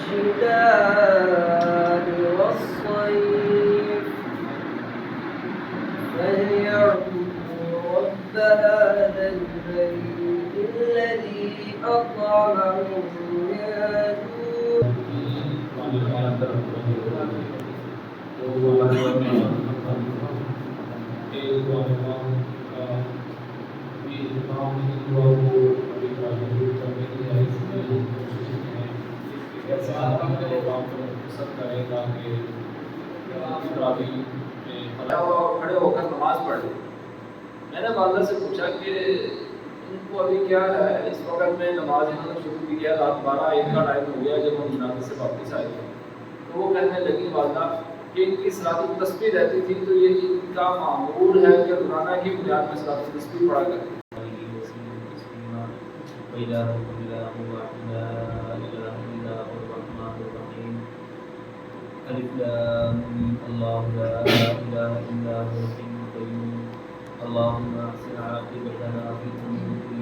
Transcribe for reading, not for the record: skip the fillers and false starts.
الشتاء والصيف فليعبدوا رب هذا البيت الذي أطعمهم من جوع. کھڑے ہو کر نماز پڑھ لی. میں نے والدہ سے پوچھا کہ ان کو ابھی کیا ہے، اس وقت میں نماز انہوں نے شروع کی ہے، رات 12 1 کا ٹائم ہو گیا جب ہم جنازے سے واپس آئے تھے. تو وہ کہنے لگی والدہ کہ ان کی صلاۃ التسبیح رہتی تھی، تو یہ ان کا معمول ہے کہ روزانہ کی بنیاد میں صلاۃ التسبیح پڑھا کرتے. ألف لام ميم الله لا إله إلا هو الحي القيوم اللهم أحسن عاقبتنا في الأمور